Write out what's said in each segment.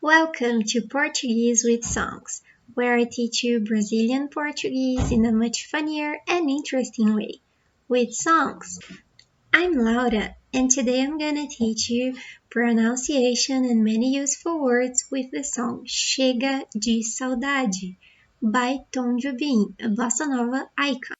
Welcome to Portuguese with Songs, where I teach you Brazilian Portuguese in a much funnier and interesting way, with songs. I'm Laura, and today I'm gonna teach you pronunciation and many useful words with the song Chega de Saudade by Tom Jobim, a bossa nova icon.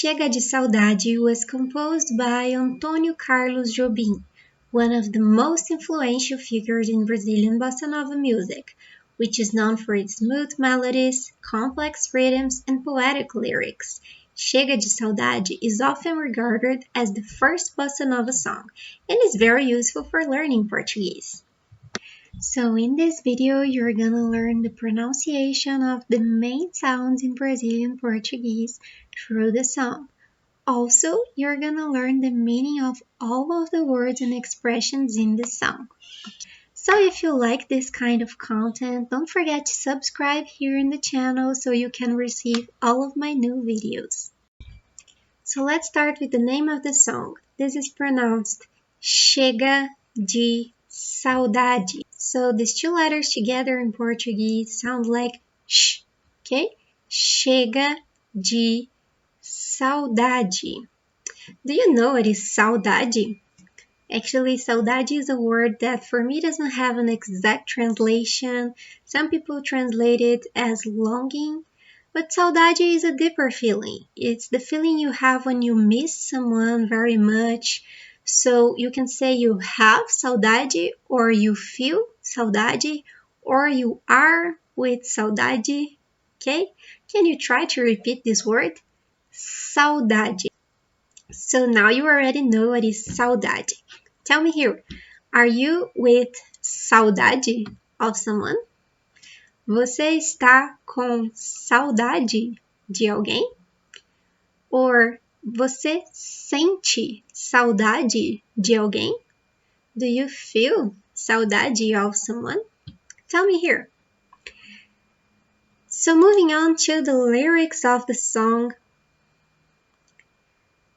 Chega de Saudade was composed by Antônio Carlos Jobim, one of the most influential figures in Brazilian bossa nova music, which is known for its smooth melodies, complex rhythms, and poetic lyrics. Chega de Saudade is often regarded as the first bossa nova song and is very useful for learning Portuguese. So in this video, you're gonna learn the pronunciation of the main sounds in Brazilian Portuguese through the song. Also, you're gonna learn the meaning of all of the words and expressions in the song. So if you like this kind of content, don't forget to subscribe here in the channel so you can receive all of my new videos. So let's start with the name of the song. This is pronounced Chega de Saudade. So these two letters together in Portuguese sound like sh, okay? Chega de Saudade. Do you know what is saudade? Actually, saudade is a word that for me doesn't have an exact translation. Some people translate it as longing, but saudade is a deeper feeling. It's the feeling you have when you miss someone very much. So you can say you have saudade, or you feel saudade, or you are with saudade. Okay? Can you try to repeat this word? Saudade. So now you already know what is saudade. Tell me here, are you with saudade of someone? Você está com saudade de alguém? Or você sente saudade de alguém? Do you feel saudade of someone? Tell me here. So moving on to the lyrics of the song.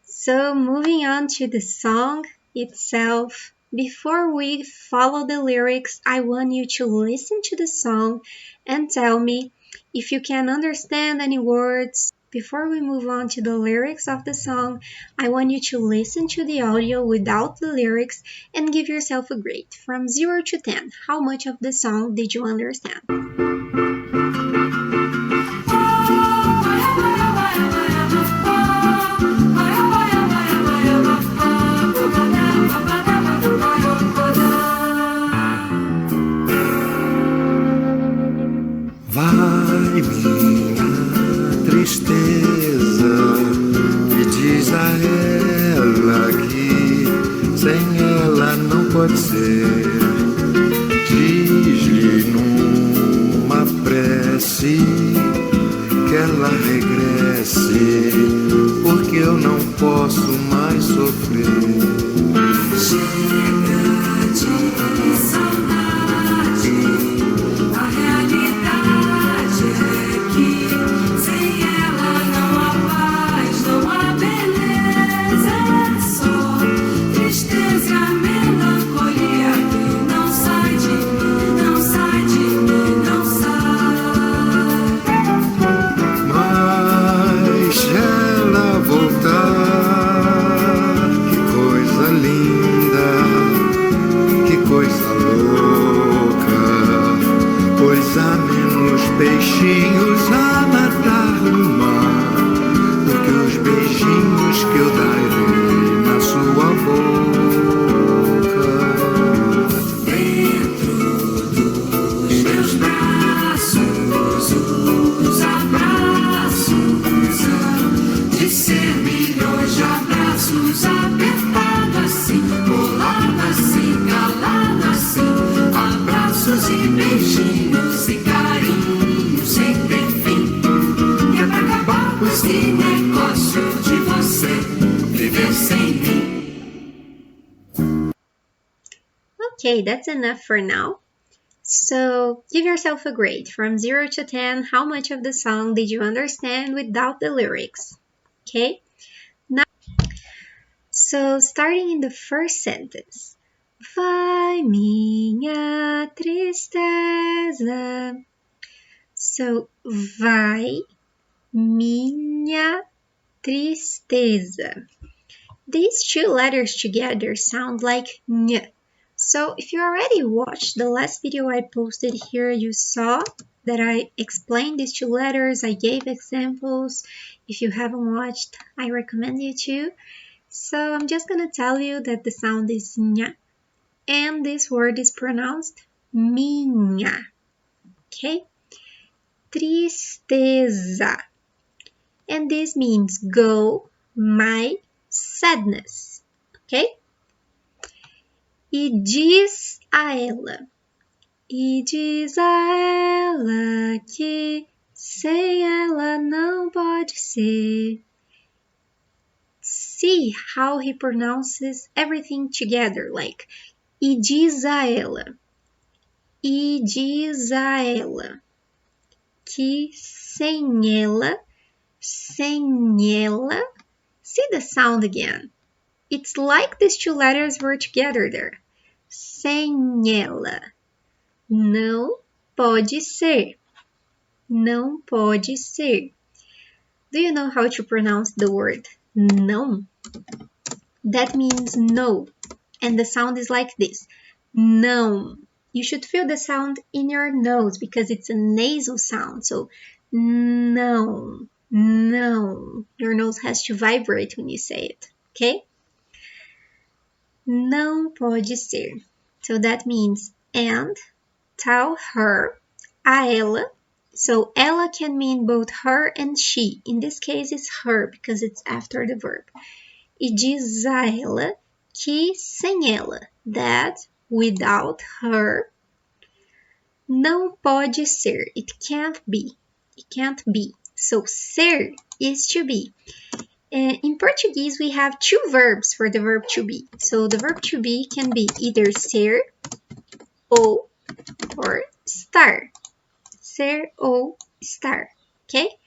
So moving on to the song itself, before we follow the lyrics, I want you to listen to the song and tell me if you can understand any words. Before we move on to the lyrics of the song, I want you to listen to the audio without the lyrics and give yourself a grade from 0 to 10. How much of the song did you understand? Vai minha tristeza e diz a ela que sem ela não pode ser. Diz-lhe numa prece que ela regresse, porque eu não posso mais sofrer. Chega de saudade, a realidade é que sem ela não há paz, não há beleza, é só tristeza e a melancolia que não sai de mim, não sai de mim, não sai. Mas ela voltar, que coisa linda, que coisa louca, pois há menos peixinhos a nadar no mar do que os beijinhos que eu darei na sua boca. Dentro dos meus braços, os abraços hão de ser milhões de abraços, apertado assim, colado assim, calado assim, abraços e beijinhos e carinhos sem ter fim. E é pra acabar com esse negócio de você viver sem mim. Okay, that's enough for now. So give yourself a grade from 0 to 10. How much of the song did you understand without the lyrics? Okay. So, starting in the first sentence. Vai minha tristeza. So, vai minha tristeza. These two letters together sound like N. So if you already watched the last video I posted here, you saw that I explained these two letters, I gave examples. If you haven't watched, I recommend you to. So I'm just gonna tell you that the sound is N, and this word is pronounced minha, okay? Tristeza. And this means go, my sadness, ok? E diz a ela, que sem ela não pode ser. See how he pronounces everything together, like, e diz a ela, que sem ela, see the sound again. It's like these two letters were together there. Sem ela. Não pode ser. Não pode ser. Do you know how to pronounce the word não? That means no. And the sound is like this. Não. You should feel the sound in your nose because it's a nasal sound. So, não. Não. Your nose has to vibrate when you say it. Okay? Não pode ser. So that means and, tell her, a ela. So ela can mean both her and she. In this case, it's her because it's after the verb. E diz a ela que sem ela, that without her, não pode ser. It can't be. It can't be. So ser is to be. In Portuguese, we have two verbs for the verb to be. So the verb to be can be either ser ou or estar. Ser ou estar. Okay?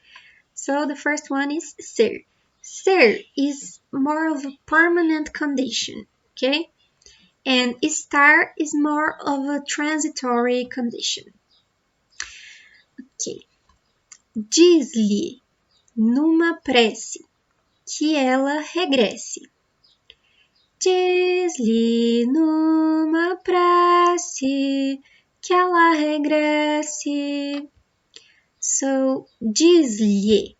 So the first one is ser. Ser is more of a permanent condition. Okay? And estar is more of a transitory condition. Okay. Diz-lhe numa prece que ela regresse. Diz-lhe numa prece que ela regresse. So, diz-lhe.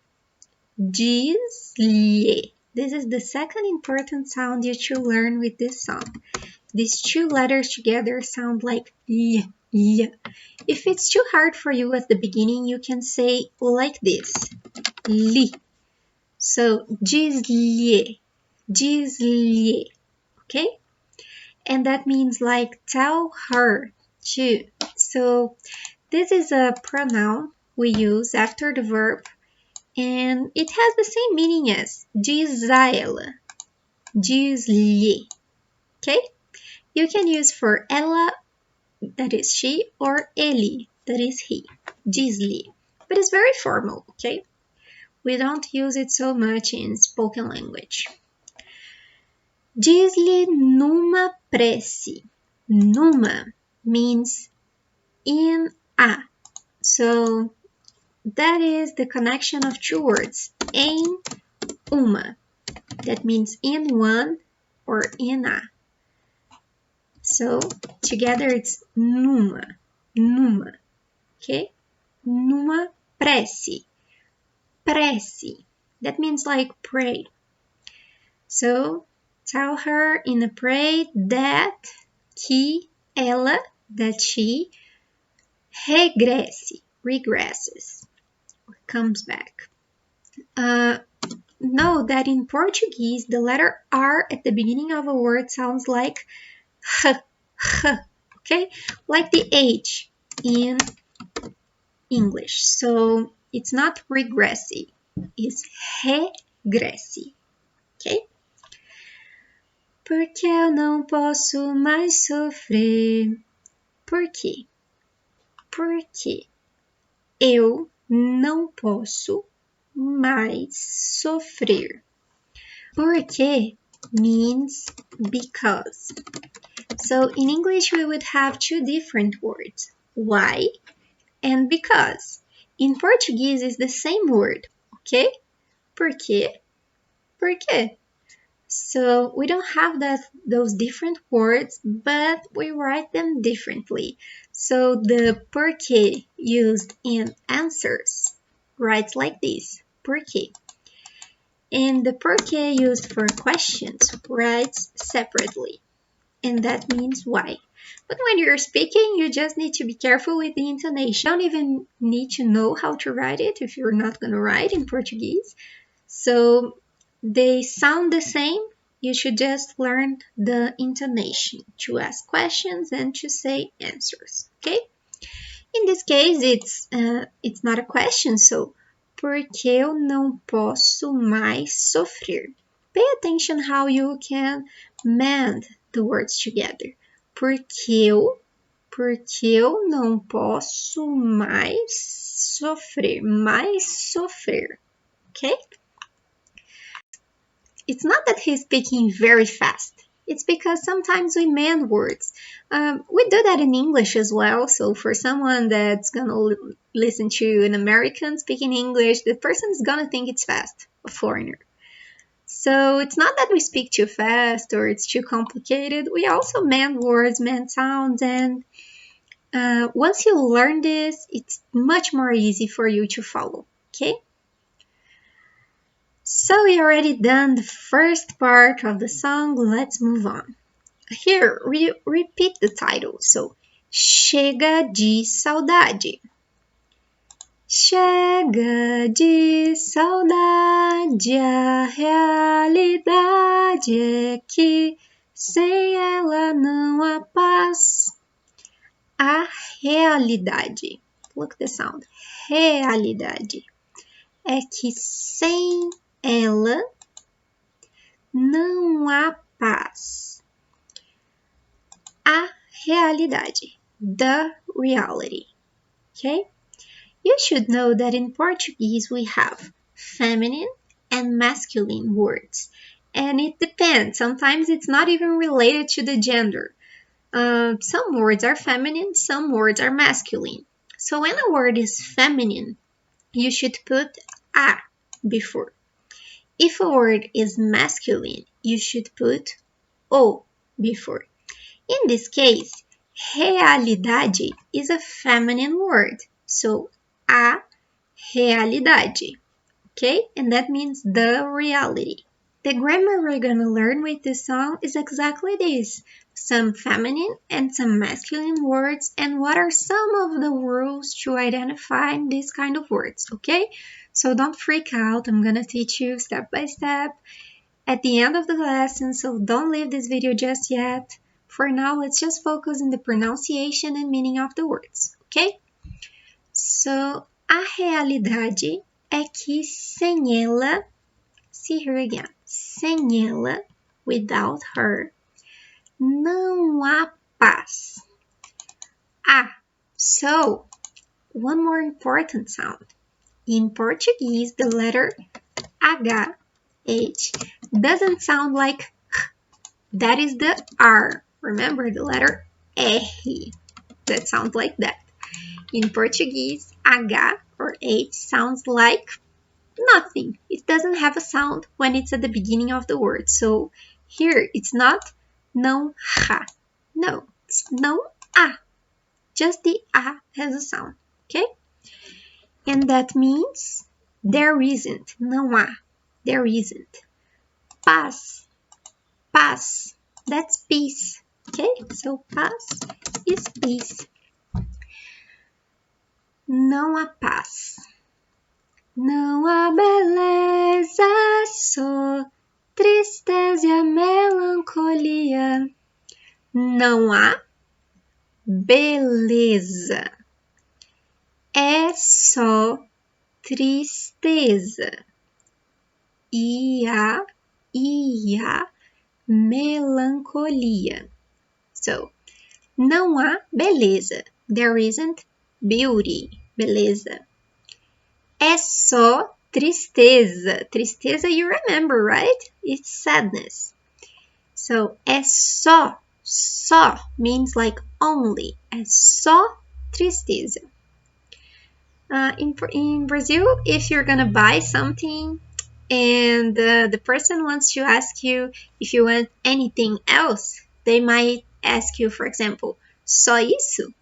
Diz-lhe. This is the second important sound you should learn with this song. These two letters together sound like y, y. If it's too hard for you at the beginning, you can say like this. Li. So, diz-lhe. Diz-lhe. Okay? And that means like tell her to. So this is a pronoun we use after the verb and it has the same meaning as diz a ela, diz-lhe. Okay? You can use for ela, that is she, or ele, that is he, diz-lhe. But it's very formal, okay? We don't use it so much in spoken language. Diz-lhe numa prece. Numa means in a. So that is the connection of two words. Em uma. That means in one or in a. So together it's numa. Numa. Okay? Numa prece. Prece. That means like pray. So tell her in a prayer that que ela, that she regresses, comes back. Know that in Portuguese, the letter R at the beginning of a word sounds like h, okay? Like the H in English. So it's not regresse, it's regresse, okay? Porque eu não posso mais sofrer. Por quê? Porque eu não posso mais sofrer. Porque means because. So in English, we would have two different words, why and because. In Portuguese, it's the same word, okay? Por quê? Por quê? So we don't have those different words, but we write them differently. So the porquê used in answers writes like this, porquê. And the porquê used for questions writes separately, and that means why. But when you're speaking, you just need to be careful with the intonation. You don't even need to know how to write it if you're not going to write in Portuguese. So they sound the same. You should just learn the intonation to ask questions and to say answers, okay? In this case, it's not a question, so por que eu não posso mais sofrer? Pay attention how you can mend the words together. Porque eu não posso mais sofrer, okay? It's not that he's speaking very fast. It's because sometimes we mend words. We do that in English as well. So for someone that's going to listen to an American speaking English, the person is going to think it's fast, a foreigner. So it's not that we speak too fast or it's too complicated. We also mend words, mend sounds, and once you learn this, it's much more easy for you to follow, okay? So we already done the first part of the song, let's move on. Here, we repeat the title, so Chega de Saudade. Chega de saudade, a realidade é que sem ela não há paz. A realidade, look at the sound, realidade, é que sem ela não há paz. A realidade, the reality, okay? You should know that in Portuguese we have feminine and masculine words, and it depends. Sometimes it's not even related to the gender. Some words are feminine, some words are masculine. So when a word is feminine, you should put a before. If a word is masculine, you should put o before. In this case, realidade is a feminine word, so a realidade, okay? And that means the reality. The grammar we're going to learn with this song is exactly this. Some feminine and some masculine words, and what are some of the rules to identify these kind of words, okay? So don't freak out, I'm gonna teach you step by step at the end of the lesson, so don't leave this video just yet. For now, let's just focus on the pronunciation and meaning of the words, okay? So, a realidade é que sem ela, see her again, sem ela, without her, não há paz. So, one more important sound. In Portuguese, the letter H doesn't sound like H. That is the R. Remember the letter R. That sounds like that. In Portuguese, H or H sounds like nothing. It doesn't have a sound when it's at the beginning of the word. So here it's not não ha. No, it's não a. Just the a has a sound. Okay? And that means there isn't, não há, there isn't. Paz, paz, that's peace, okay? So paz is peace. Não há paz, não há beleza, só tristeza e a melancolia. Não há beleza. É só tristeza e a melancolia. So, não há beleza. There isn't beauty, beleza. É só tristeza. Tristeza, you remember, right? It's sadness. So, é só. Só means like only. É só tristeza. In Brazil, if you're gonna buy something and the person wants to ask you if you want anything else, they might ask you, for example, só isso?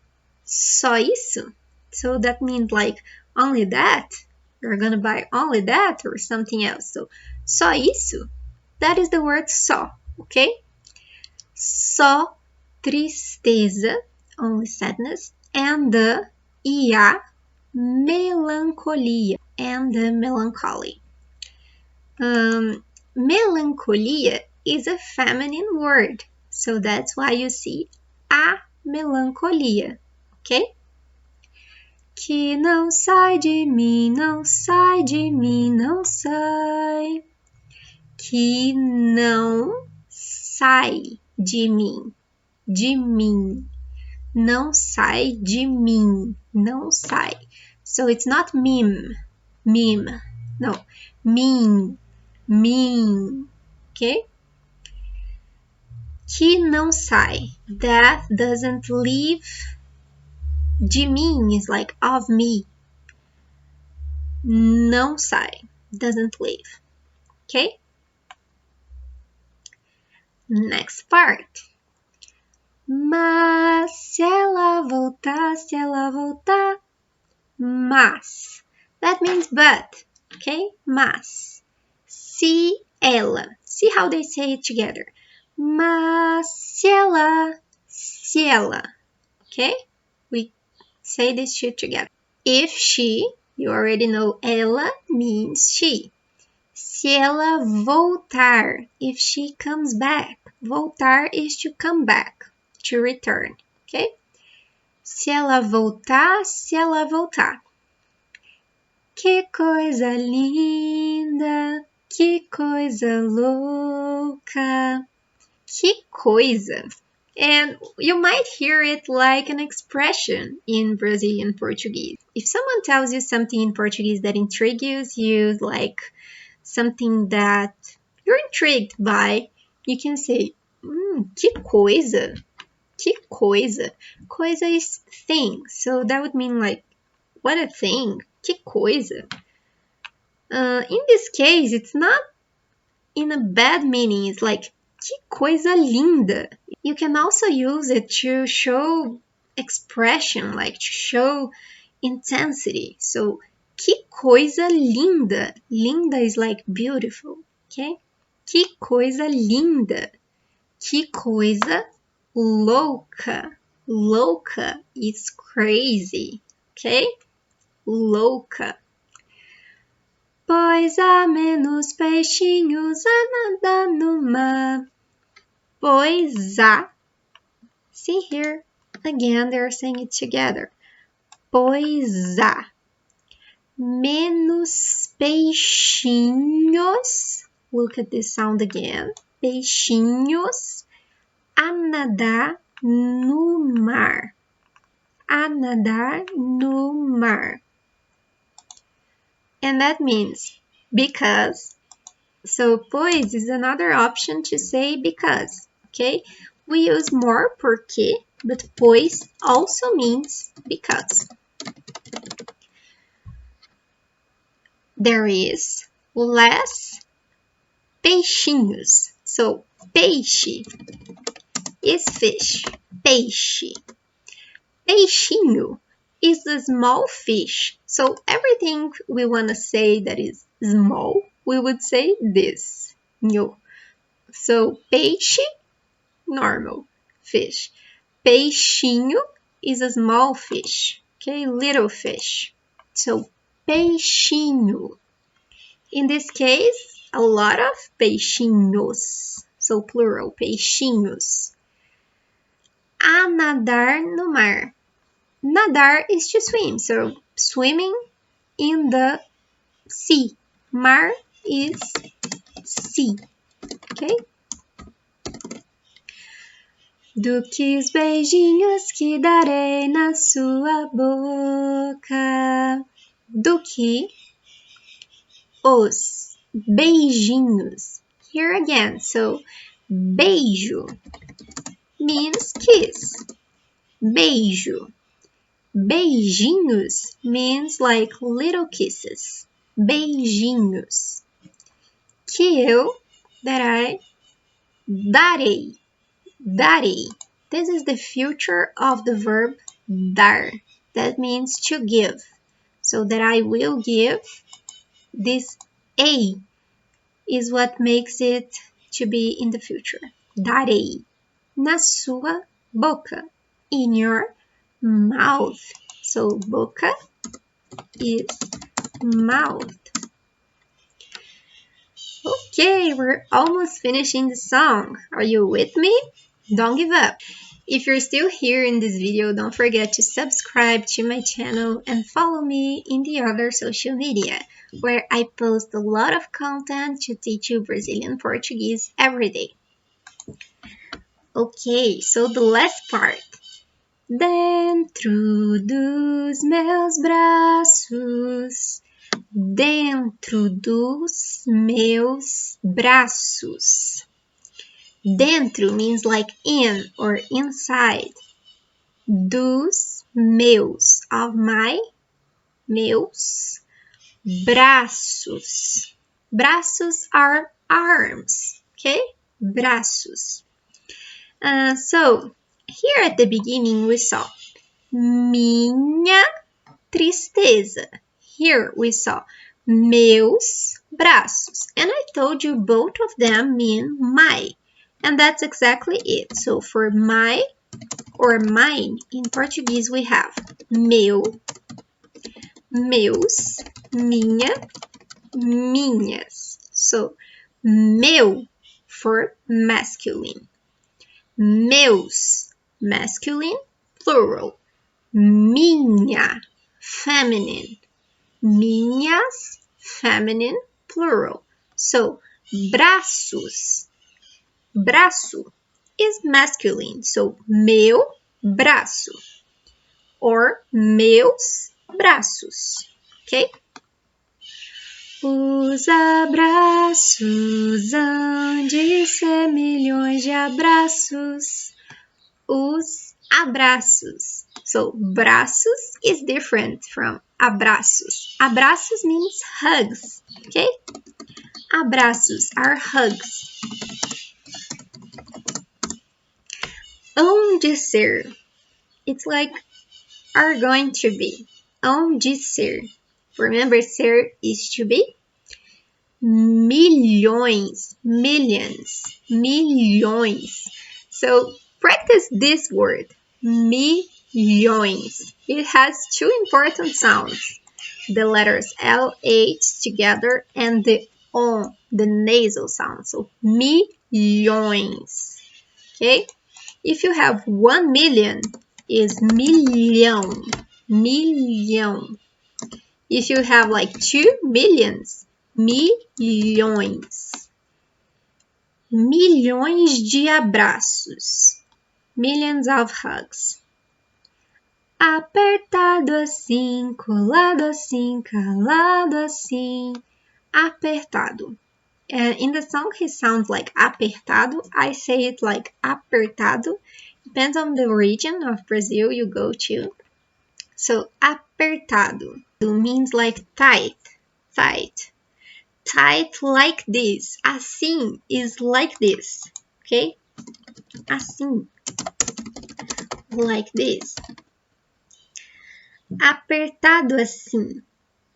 Só isso? So that means like only that? You're gonna buy only that or something else. So, só isso? That is the word só, okay? Só tristeza, only sadness, and the e a melancolia, and the melancholy. Melancolia is a feminine word, so that's why you see a melancolia, okay? Que não sai de mim, não sai de mim, não sai. Que não sai de mim, não sai de mim, não sai. So it's not mim, no, mim, okay? Que não sai, that doesn't leave. De mim is like of me. Não sai, doesn't leave, okay? Next part. Mas se ela voltar, mas. That means but, okay? Mas. Se ela. See how they say it together. Mas se ela. Okay? We say this two together. If she, you already know ela means she. Se ela voltar, if she comes back. Voltar is to come back, to return, okay? Se ela voltar, Que coisa linda, que coisa louca, que coisa. And you might hear it like an expression in Brazilian Portuguese. If someone tells you something in Portuguese that intrigues you, like something that you're intrigued by, you can say, que coisa, que coisa. Coisa is thing, so that would mean like, what a thing, que coisa. In this case, it's not in a bad meaning, it's like, que coisa linda. You can also use it to show expression, like to show intensity. So, que coisa linda. Linda is like beautiful, okay? Que coisa linda. Que coisa louca. Louca is crazy, okay? Louca. Pois há menos peixinhos a nadar no mar. Pois há. See here, again, they're saying it together. Pois há. Menos peixinhos. Look at this sound again. Peixinhos a nadar no mar. A nadar no mar. And that means because. So, pois is another option to say because, okay? We use more porque, but pois also means because. There is less peixinhos. So, peixe is fish. Peixe. Peixinho is a small fish. So, everything we want to say that is small, we would say this. No. So, peixe, normal fish. Peixinho is a small fish. Okay, little fish. So, peixinho. In this case, a lot of peixinhos. So, plural, peixinhos. A nadar no mar. Nadar is to swim. So, swimming in the sea. Mar is sea. Okay? Do que os beijinhos que darei na sua boca. Do que os beijinhos. Here again. So, Beijo means kiss. Beijo. Beijinhos means like little kisses. Beijinhos. Que eu, that I, darei. Darei. This is the future of the verb dar. That means to give. So that I will give, this a is what makes it to be in the future. Darei. Na sua boca. In your mouth. So boca is mouth. Okay, we're almost finishing the song. Are you with me? Don't give up. If you're still here in this video, don't forget to subscribe to my channel and follow me in the other social media, where I post a lot of content to teach you Brazilian Portuguese every day. Okay, so the last part. Dentro dos meus braços, dentro dos meus braços. Dentro means like in or inside. Dos meus, of my, meus, braços. Braços are arms, okay? Braços. So, here at the beginning we saw minha tristeza. Here we saw meus braços. And I told you both of them mean my. And that's exactly it. So for my or mine in Portuguese we have meu, meus, minha, minhas. So meu for masculine. Meus, masculine, plural. Minha, feminine. Minhas, feminine, plural. So, braços. Braço is masculine. So, meu braço. Or meus braços. Okay? Os abraços hão de ser milhões de abraços. Os abraços. So, braços is different from abraços. Abraços means hugs, okay? Abraços are hugs. Hão de ser. It's like are going to be. Hão de ser. Remember, ser is to be. Milhões, millions, milhões. So, practice this word, milhões. It has two important sounds, the letters LH together and the on, the nasal sound. So, milhões. Okay? If you have 1 million, is milhão, milhão. If you have like 2 millions, milhões. Milhões de abraços. Millions of hugs. Apertado assim, colado assim, calado assim. Apertado. And in the song he sounds like apertado. I say it like apertado. Depends on the region of Brazil you go to. So, apertado means like tight, tight. Tight like this. Assim is like this, okay? Assim, like this. Apertado assim.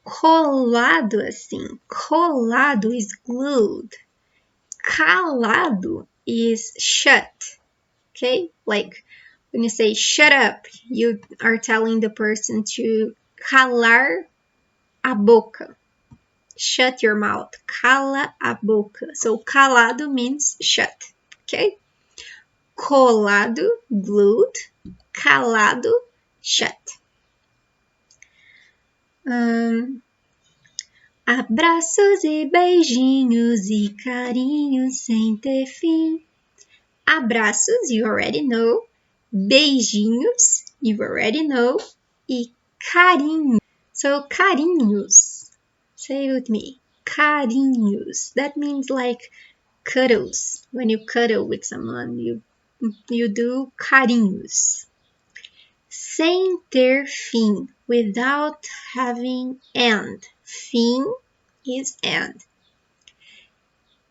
Colado assim. Colado is glued. Calado is shut, okay? Like when you say shut up, you are telling the person to calar a boca. Shut your mouth. Cala a boca. So, calado means shut. Okay? Colado, glued. Calado, shut. Abraços e beijinhos e carinhos sem ter fim. Abraços, you already know. Beijinhos, you already know. E carinho. So, carinhos. Say it with me. Carinhos. That means like cuddles. When you cuddle with someone, you do carinhos. Sem ter fim, without having end. Fim is end.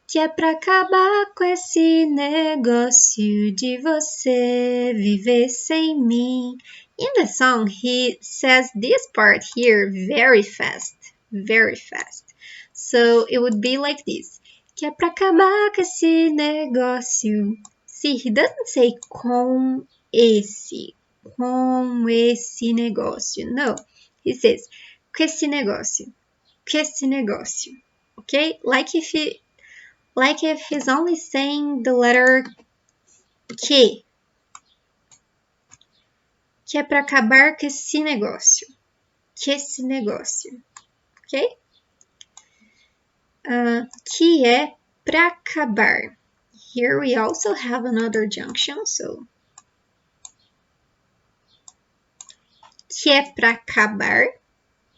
Que é pra acabar com esse negócio de você viver sem mim. In the song, he says this part here very fast, very fast. So it would be like this. Que é pra acabar com esse negócio. See, he doesn't say com esse negócio. No, he says com esse negócio, okay? Like if he's only saying the letter que é para acabar com esse negócio, ok? Que é para acabar. Here we also have another junction, so que é para acabar,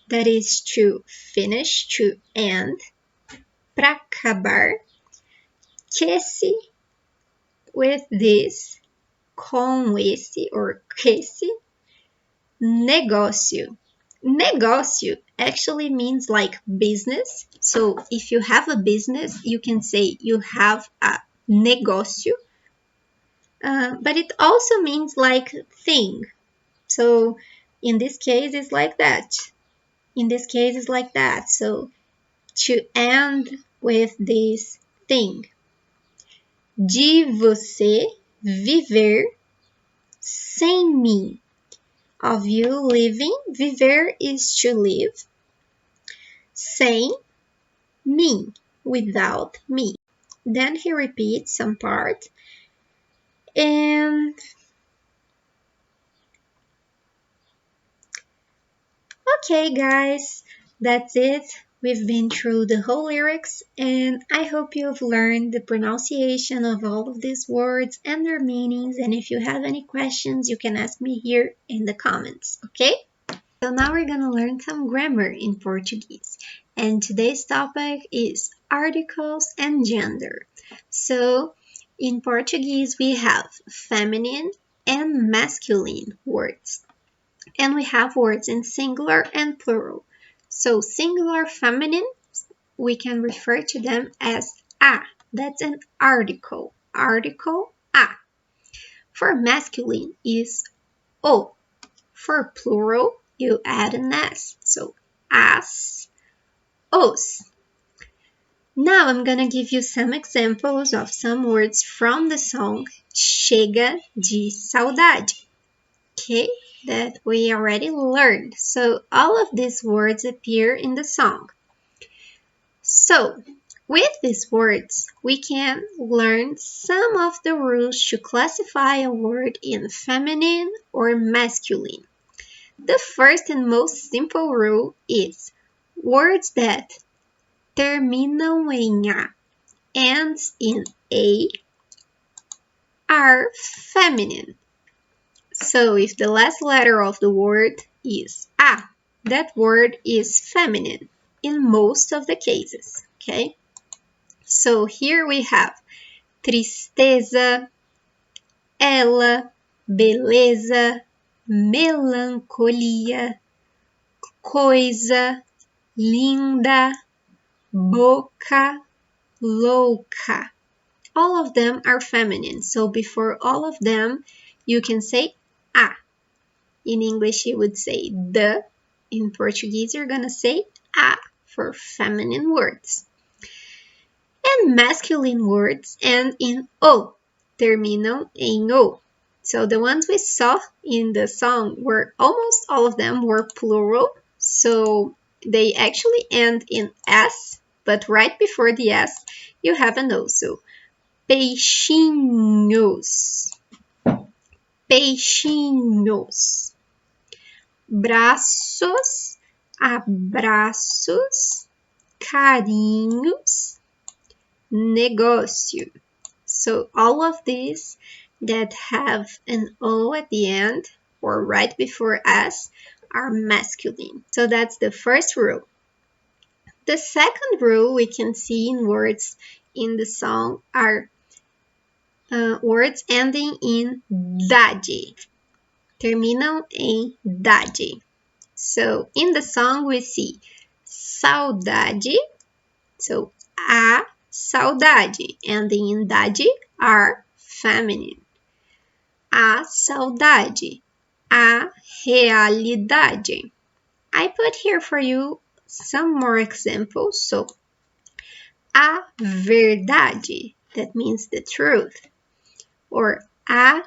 that is to finish, to end. Para acabar, que esse, with this, com esse or que esse, negócio. Negócio actually means like business. So if you have a business, you can say you have a negócio. But it also means like thing. So in this case, it's like that. So to end with this thing. De você viver sem mim. Of you living, viver is to live. Sem mim, without me. Then he repeats some part. And okay, guys, that's it. We've been through the whole lyrics, and I hope you've learned the pronunciation of all of these words and their meanings. And if you have any questions, you can ask me here in the comments, okay? So now we're gonna learn some grammar in Portuguese. And today's topic is articles and gender. So in Portuguese, we have feminine and masculine words. And we have words in singular and plural. So singular feminine, we can refer to them as a. That's an article. Article a. For masculine is o. For plural, you add an s. So as, os. Now I'm gonna give you some examples of some words from the song Chega de Saudade. Okay, that we already learned. So all of these words appear in the song. So with these words, we can learn some of the rules to classify a word in feminine or masculine. The first and most simple rule is words that terminam em a, ends in a, are feminine. So if the last letter of the word is a, that word is feminine in most of the cases, okay? So here we have tristeza, ela, beleza, melancolia, coisa, linda, boca, louca. All of them are feminine, so before all of them, you can say a. In English, you would say the. In Portuguese, you're gonna say a for feminine words. And masculine words end in o, terminam em o. So the ones we saw in the song were almost all of them were plural, so they actually end in s, but right before the s, you have an o. So peixinhos, peixinhos. Braços, abraços, carinhos, negócio. So all of these that have an O at the end or right before S are masculine. So that's the first rule. The second rule we can see in words in the song are words ending in dade, terminam em dade. So in the song we see saudade, so a saudade, ending in dade are feminine. A saudade, a realidade. I put here for you some more examples. So, a verdade, that means the truth. Or a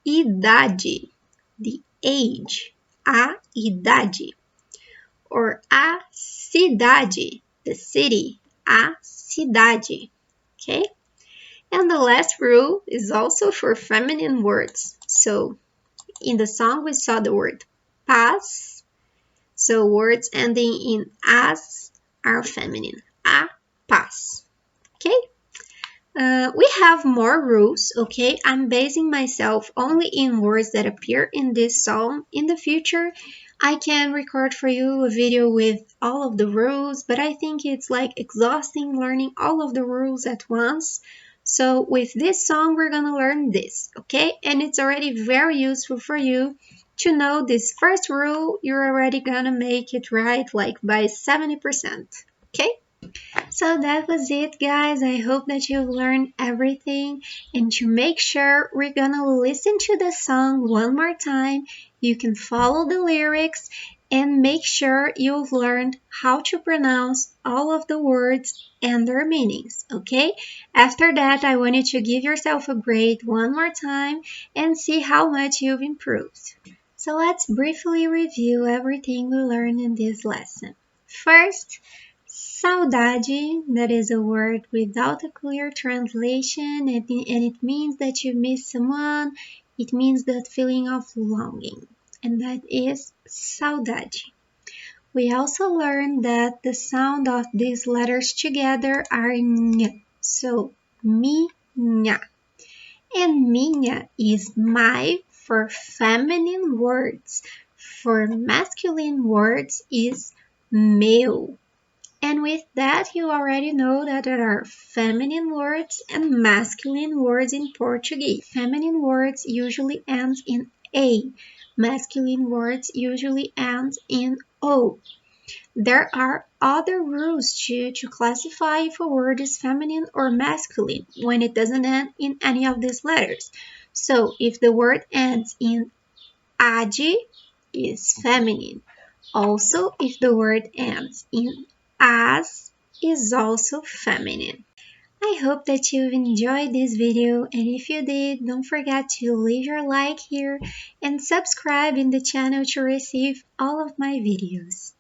idade, the age. A idade. Or a cidade, the city. A cidade. Okay? And the last rule is also for feminine words. So, in the song we saw the word paz. So words ending in as are feminine. A paz. Okay? We have more rules, okay? I'm basing myself only in words that appear in this song. In the future, I can record for you a video with all of the rules, but I think it's like exhausting learning all of the rules at once. So with this song, we're gonna learn this, okay? And it's already very useful for you to know this first rule. You're already gonna make it right like by 70%, okay? So that was it, guys. I hope that you learned everything. And to make sure, we're gonna listen to the song one more time. You can follow the lyrics and make sure you've learned how to pronounce all of the words and their meanings, okay? After that, I want you to give yourself a grade one more time and see how much you've improved. So let's briefly review everything we learned in this lesson. First, saudade, that is a word without a clear translation, and it means that you miss someone. It means that feeling of longing, and that is saudade. We also learned that the sound of these letters together are nha, so minha. And minha is my for feminine words. For masculine words is meu. And with that, you already know that there are feminine words and masculine words in Portuguese. Feminine words usually end in A. Masculine words usually end in O. There are other rules to classify if a word is feminine or masculine when it doesn't end in any of these letters. So if the word ends in ade, is feminine. Also, if the word ends in as, is also feminine. I hope that you've enjoyed this video, and if you did, don't forget to leave your like here and subscribe in the channel to receive all of my videos.